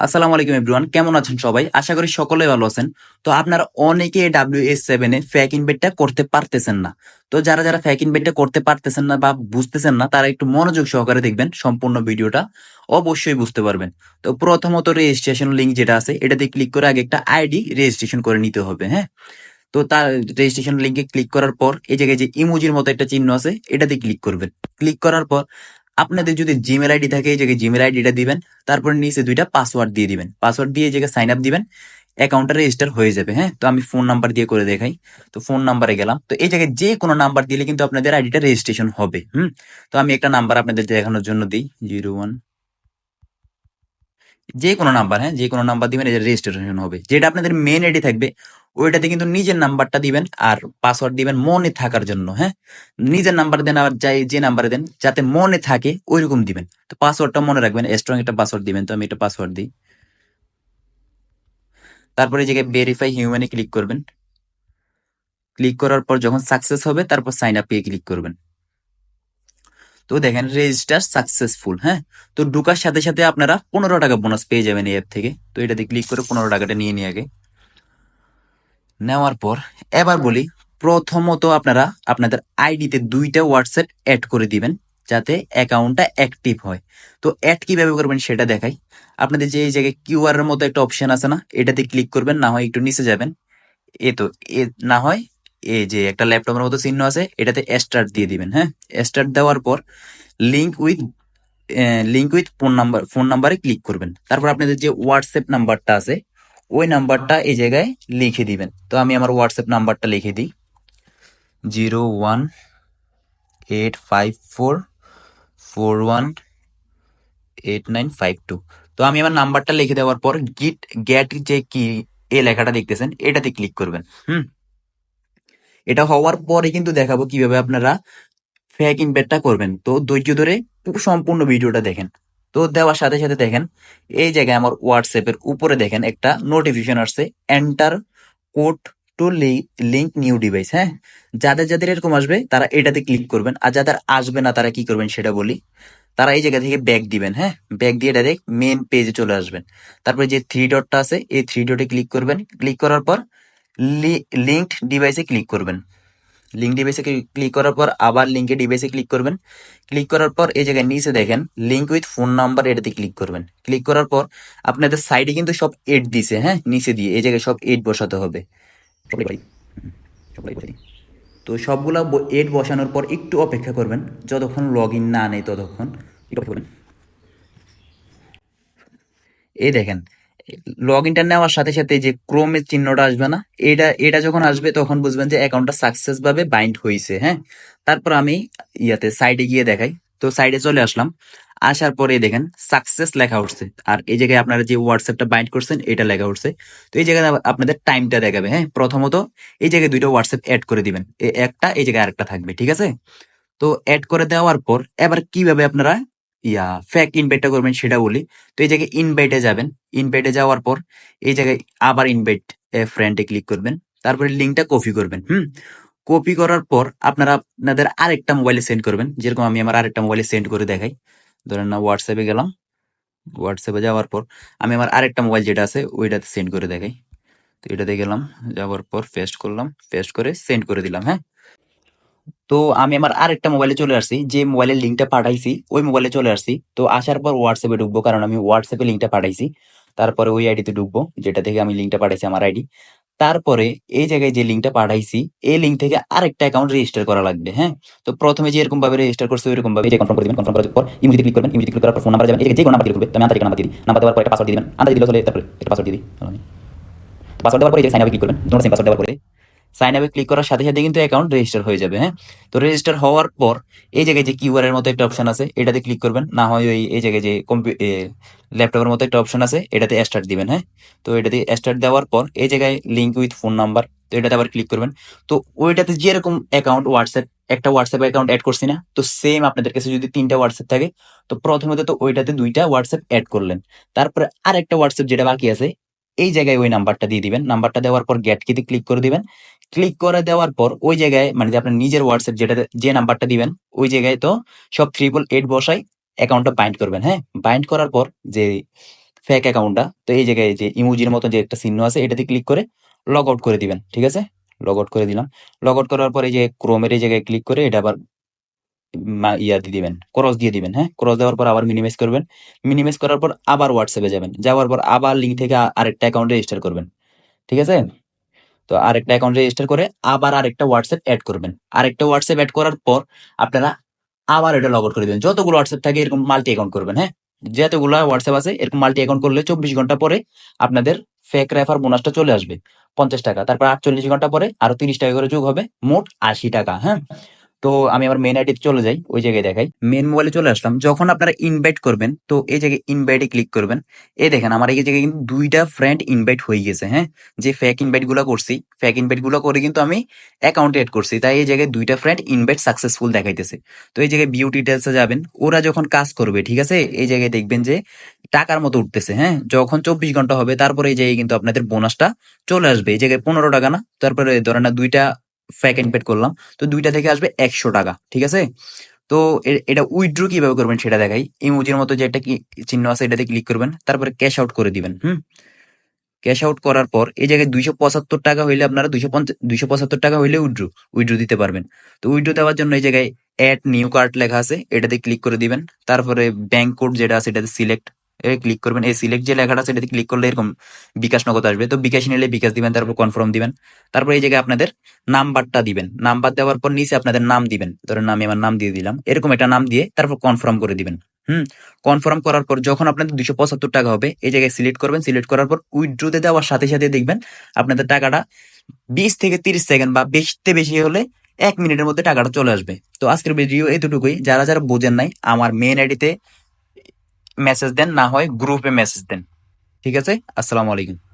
আসসালামু আলাইকুম এভরিওয়ান, কেমন আছেন সবাই? আশা করি সকলেই ভালো আছেন। তো আপনারা অনেকে WS7 এ ফেক ইনভাইটটা করতে পারতেছেন না। তো যারা ফেক ইনভাইটটা করতে পারতেছেন না বা বুঝতেছেন না, তারা একটু মনোযোগ সহকারে দেখবেন সম্পূর্ণ ভিডিওটা, অবশ্যই বুঝতে পারবেন। তো প্রথমত রেজিস্ট্রেশন লিংক যেটা আছে এটাতে ক্লিক করে আগে একটা আইডি রেজিস্ট্রেশন করে নিতে হবে, হ্যাঁ? তো তার রেজিস্ট্রেশন লিংকে ক্লিক করার পর এই জায়গায় যে ইমোজির মতো একটা চিহ্ন আছে এটাতে ক্লিক করবেন। ক্লিক করার পর আপনাদের যদি জিমেল আইডি থাকে এই জায়গায় জিমেল আইডিটা দিবেন, তারপর নিচে দুইটা পাসওয়ার্ড দিয়ে দিবেন। পাসওয়ার্ড দিয়ে এই জায়গায় সাইন আপ দিবেন, অ্যাকাউন্টটা রেজিস্টার হয়ে যাবে। হ্যাঁ, তো আমি ফোন নাম্বার দিয়ে করে দেখাই। তো ফোন নাম্বারে গেলাম, তো এই জায়গায় যে কোনো নাম্বার দিলে কিন্তু আপনাদের আইডিটা রেজিস্ট্রেশন হবে। তো আমি একটা নাম্বার আপনাদের দেখানোর জন্য দিই, 01, যে কোনো নাম্বার, হ্যাঁ, যে কোনো নাম্বার দিবেন, এটা রেজিস্ট্রেশন হবে। যেটা আপনাদের মেন আইডি থাকবে ওইটাতে কিন্তু নিজের নাম্বারটা দিবেন আর পাসওয়ার্ড দিবেন মনে থাকার জন্য। হ্যাঁ, নিজের নাম্বার দেন আর যাই যে নাম্বারে দেন যাতে মনে থাকে ওইরকম দিবেন। তো পাসওয়ার্ডটা মনে রাখবেন, স্ট্রং একটা পাসওয়ার্ড দিবেন। তো আমি একটা পাসওয়ার্ড দিই। তারপরে এই জায়গায় ভেরিফাই হিউম্যানে ক্লিক করবেন। ক্লিক করার পর যখন সাকসেস হবে তারপর সাইন আপে ক্লিক করবেন। তো দেখেন রেজিস্টার সাকসেসফুল। হ্যাঁ, তো ঢুকার সাথে সাথে আপনারা 15 টাকা বোনাস পেয়ে যাবেন এই অ্যাপ থেকে। তো এটাতে ক্লিক করে 15 টাকাটা নিয়ে নিয়ে আগে নেওয়ার পর এবার বলি, প্রথমত আপনারা আপনাদের আইডিতে দুইটা হোয়াটসঅ্যাপ অ্যাড করে দিবেন যাতে অ্যাকাউন্টটা অ্যাক্টিভ হয়। তো অ্যাড কিভাবে করবেন সেটা দেখাই। আপনাদের যে এই জায়গায় কিউআর এর মতো একটা অপশন আছে না, এটাতে ক্লিক করবেন, না হয় একটু নিচে যাবেন। এ তো এ না হয় এই যে একটা ল্যাপটপের মতো চিহ্ন আছে এটাতে স্টার্ট দিয়ে দিবেন। হ্যাঁ, স্টার্ট দেওয়ার পর লিঙ্ক উইথ ফোন নাম্বারে ক্লিক করবেন। তারপর আপনাদের যে হোয়াটসঅ্যাপ নাম্বারটা আছে ওই নাম্বারটা এই জায়গায় লিখে দিবেন। তো আমি আমার হোয়াটসঅ্যাপ নাম্বারটা লিখে দিই, 0185441895 2। তো আমি আমার নাম্বারটা লিখে দেওয়ার পর গেট যে কি এ লেখাটা দেখতেছেন এটাতে ক্লিক করবেন। হুম, এটা হওয়ার পরে কিন্তু দেখাবো কিভাবে আপনারা ফেক ইনভেটটা করবেন। তো ধৈর্য ধরে সম্পূর্ণ ভিডিওটা দেখেন। তো দেওয়ার সাথে সাথে দেখেন এই জায়গায় আমার হোয়াটসঅ্যাপের উপরে দেখেন একটা নোটিফিকেশন আসছে, enter code two link new device. হ্যাঁ, যাদের যাদের এরকম আসবে তারা এটাতে ক্লিক করবেন, আর যাদের আসবে না তারা কি করবেন সেটা বলি। তারা এই জায়গা থেকে ব্যাক দিবেন। হ্যাঁ, ব্যাক দিয়ে ডাইরেক্ট মেন পেজে চলে আসবেন। তারপরে যে থ্রি ডটটা আছে এই থ্রি ডটে ক্লিক করবেন। ক্লিক করার পর লিঙ্কড ডিভাইসে ক্লিক করবেন। লিঙ্ক ডিভাইসে ক্লিক করার পর আবার লিঙ্কে ডিভাইসে ক্লিক করবেন। ক্লিক করার পর এই জায়গায় নিচে দেখেন লিঙ্ক উইথ ফোন নাম্বার, এটাতে ক্লিক করবেন। ক্লিক করার পর আপনাদের সাইডে কিন্তু সব এড দিছে, হ্যাঁ, নিচে দিয়ে এই জায়গায় সব এড বসাতে হবে। সবাই ভাই, সবাই বসাই। তো সবগুলা এড বসানোর পর একটু অপেক্ষা করবেন, যতক্ষণ লগ ইন না নেই ততক্ষণ একটু অপেক্ষা করবেন। এই দেখেন লগ ইনটা নেওয়ার সাথে সাথে যে ক্রোমের চিহ্নটা আসবে না, এটা এটা যখন আসবে তখন বুঝবেন যে অ্যাকাউন্টটা সাকসেস ভাবে বাইন্ড হয়েছে। হ্যাঁ, তারপর আমি ইয়াতে সাইডে গিয়ে দেখাই। তো সাইডে চলে আসলাম, আসার পরে দেখেন সাকসেস লেখা উঠছে, আর এই জায়গায় আপনারা যে হোয়াটসঅ্যাপটা বাইন্ড করছেন এটা লেখা উঠছে। তো এই জায়গায় আপনাদের টাইমটা দেখাবে। হ্যাঁ, প্রথমত এই জায়গায় দুইটা হোয়াটসঅ্যাপ অ্যাড করে দিবেন, একটা এই জায়গায় আরেকটা থাকবে, ঠিক আছে? তো এড করে দেওয়ার পর এবার কিভাবে আপনারা ফেক ইনভাইটটা করবেন সেটা বলি। তো এই জায়গায় ইনভাইটে যাবেন। ইনভাইটে যাওয়ার পর এই জায়গায় আবার ইনভাইট ফ্রেন্ডে ক্লিক করবেন। তারপরে লিঙ্কটা কপি করবেন। কপি করার পর আপনারা আপনাদের আরেকটা মোবাইলে সেন্ড করবেন, যেরকম আমি আমার আরেকটা মোবাইলে সেন্ড করে দেখাই। ধরেন না হোয়াটসঅ্যাপে গেলাম, হোয়াটসঅ্যাপে যাওয়ার পর আমি আমার আরেকটা মোবাইল যেটা আছে ওইটাতে সেন্ড করে দেখাই। তো এটাতে গেলাম, যাওয়ার পর পেস্ট করলাম, পেস্ট করে সেন্ড করে দিলাম। হ্যাঁ, তো আমি আমার আরেকটা মোবাইলে চলে আসছি, যে মোবাইলের লিঙ্কটা পাঠাইছি ওই মোবাইলে চলে আসছি। তো আসার পর হোয়াটসঅ্যাপে ঢুকবো, কারণ আমি হোয়াটসঅ্যাপে লিঙ্কটা পাঠাইছি। তারপরে ওই আইডিতে ঢুকবো যেটা থেকে আমি লিঙ্কটা পাঠাইছি, আমার আইডি। তারপরে এই জায়গায় যে লিঙ্কটা পাঠাইছি এই লিঙ্ক থেকে আরেকটা অ্যাকাউন্ট রেজিস্টার করা লাগবে। হ্যাঁ, তো প্রথমে যে এরকম ভাবে রেজিস্টার করছে ওইরকম ভাবে কনফার্ম করে দিবেন। কনফার্ম করার পর ইমোজিতে ক্লিক করবেন। ইমোজিতে ক্লিক করার পর ফোন নাম্বার যাবেন, এই যে কোনো নাম্বার দিয়ে ঢুকবে। তো আমি আন্তরিক নাম্বার দিয়ে দিই। নাম্বার দেওয়ার পর একটা পাসওয়ার্ড দিয়ে দিবেন। আন্তরিক দিলে চলে, তারপরে একটা পাসওয়ার্ড দিয়ে দিই। পাসওয়ার্ড দেওয়ার পরে এই যে সাইন আপে ক্লিক করবেন। দুটো সেম পাসওয়ার্ড দেওয়ার পরে সাইন আপে ক্লিক করার সাথে সাথে কিন্তু অ্যাকাউন্ট রেজিস্টার হয়ে যাবে। হ্যাঁ, তো রেজিস্টার হওয়ার পর এই জায়গায় যে কিউআর এর মতো একটা অপশন আছে এটাতে ক্লিক করবেন, না হয় ওই এই জায়গায় যে ল্যাপটপের মতো একটা অপশন আছে এটাতে স্টার্ট দিবেন। হ্যাঁ, তো এটাতে স্টার্ট দেওয়ার পর এই জায়গায় লিঙ্ক উইথ ফোন নাম্বার, তো এটাতে আবার ক্লিক করবেন। তো ওইটাতে যেরকম অ্যাকাউন্ট হোয়াটসঅ্যাপ, একটা হোয়াটসঅ্যাপ অ্যাকাউন্ট অ্যাড করছি না, তো সেম আপনাদের কাছে যদি 3টা হোয়াটসঅ্যাপ থাকে তো প্রথমত তো ওইটাতে 2টা হোয়াটসঅ্যাপ অ্যাড করলেন। তারপরে আরেকটা হোয়াটসঅ্যাপ যেটা বাকি আছে এই জায়গায় ওই নাম্বারটা দিয়ে দিবেন। নাম্বারটা দেওয়ার পর গেট কিতে ক্লিক করে দিবেন। ক্লিক করে দেওয়ার পর ওই জায়গায় মানে যে আপনার নিজের হোয়াটসঅ্যাপ যেটা যে নাম্বারটা দিবেন ওই জায়গায় তো সব 888 বসাই অ্যাকাউন্টটা বাইন্ড করবেন। হ্যাঁ, বাইন্ড করার পর যে ফেক অ্যাকাউন্টটা। তো এই জায়গায় যে ইমোজির মতো যে একটা চিহ্ন আছে এটাতে ক্লিক করে লগ আউট করে দিবেন। ঠিক আছে? লগ আউট করে দিলাম। লগ আউট করার পর এই যে ক্রোমের এই জায়গায় ক্লিক করে এটা আবার ইয়া দিয়ে দিবেন, ক্রস দিয়ে দিবেন। হ্যাঁ, ক্রস দেওয়ার পর আবার মিনিমাইজ করবেন। মিনিমাইজ করার পর আবার হোয়াটসঅ্যাপে যাবেন, যাওয়ার পর আবার লিঙ্ক থেকে আরেকটা অ্যাকাউন্ট রেজিস্টার করবেন। ঠিক আছে? তো আরেকটা অ্যাকাউন্ট রেজিস্টার করে আবার আরেকটা হোয়াটসঅ্যাপ অ্যাড করবেন। আরেকটা হোয়াটসঅ্যাপ অ্যাড করার পর আপনারা আবার এটা লগ আউট করে দিবেন। যতগুলো হোয়াটসঅ্যাপ থাকে এরকম মাল্টি অ্যাকাউন্ট করবেন। হ্যাঁ, যতগুলো হোয়াটসঅ্যাপ আছে এরকম মাল্টি অ্যাকাউন্ট করলে 24 ঘন্টা পরে আপনাদের ফেক রেফার বোনাসটা চলে আসবে 50 টাকা। তারপর 48 ঘন্টা পরে আরো 30 টাকা করে যোগ হবে, মোট 80 টাকা। হ্যাঁ, তো আমি আমার মেন আইডিতে চলে যাই, ওই জায়গায় দেখাই। মেন মোবাইলে চলে আসলাম। যখন আপনারা ইনভাইট করবেন তো এই জায়গায় ইনভাইটে ক্লিক করবেন। এই দেখেন আমার এই জায়গায় কিন্তু 2টা ফ্রেন্ড ইনভাইট হয়ে গেছে। হ্যাঁ, যে ফেক ইনভাইট গুলো করছি, ফেক ইনভাইট গুলো করে কিন্তু আমি অ্যাকাউন্টে এড করছি, তাই এই জায়গায় 2টা ফ্রেন্ড ইনভাইট সাকসেসফুল দেখাইতেছে। তো এই জায়গায় ভিউ ডিটেলসে যাবেন, ওরা যখন কাজ করবে, ঠিক আছে, এই জায়গায় দেখবেন যে টাকার মতো উঠতেছে। হ্যাঁ, যখন 24 ঘন্টা হবে তারপরে এই জায়গায় কিন্তু আপনাদের বোনাসটা চলে আসবে। এই জায়গায় 15 টাকা না, তারপরে ধরেন না 2টা ফেক ইনভাইট করলাম, তো 2টা থেকে আসবে 100 টাকা। ঠিক আছে? তো এটা উইথড্র কিভাবে করবেন সেটা দেখাই। ইমোজির মতো যে একটা কি চিহ্ন আছে এটাতে ক্লিক করবেন, তারপরে ক্যাশ আউট করে দিবেন। ক্যাশ আউট করার পর এই জায়গায় 275 টাকা হইলে আপনারা 275 টাকা হইলে উইথড্র উইথড্র দিতে পারবেন। তো উইথড্র দেওয়ার জন্য এই জায়গায় অ্যাড নিউ কার্ড লেখা আছে, এটাতে ক্লিক করে দিবেন। তারপরে ব্যাংক কোড যেটা আছে এটাতে সিলেক্ট এ ক্লিক করবেন। এই সিলেক্ট যে লেখাটা আছে এটাতে ক্লিক করলে এরকম বিকাশ নগদ আসবে। তো বিকাশ নিলে বিকাশ দিবেন, তারপর কনফার্ম দিবেন। তারপর এই জায়গায় আপনাদের নাম্বারটা দিবেন। নাম্বার দেওয়ার পর নিচে আপনাদের নাম দিবেন। ধরেন আমি আমার নাম দিয়ে দিলাম, এরকম একটা নাম দিয়ে তারপর কনফার্ম করে দিবেন। হুম, কনফার্ম করার পর যখন আপনাদের 275 টাকা হবে এই জায়গায় সিলেক্ট করবেন। সিলেক্ট করার পর উইথড্রোতে দেওয়ার সাথে সাথে দেখবেন আপনাদের টাকাটা 20 থেকে 30 সেকেন্ড বা বেশিতে বেশি হলে 1 মিনিটের মধ্যে টাকাটা চলে আসবে। তো আজকের ভিডিও এতটুকুই। যারা যারা বোঝেন নাই আমার মেন আইডিতে মেসেজ দেন, না হয় গ্রুপে মেসেজ দেন। ঠিক আছে? আসসালামু আলাইকুম।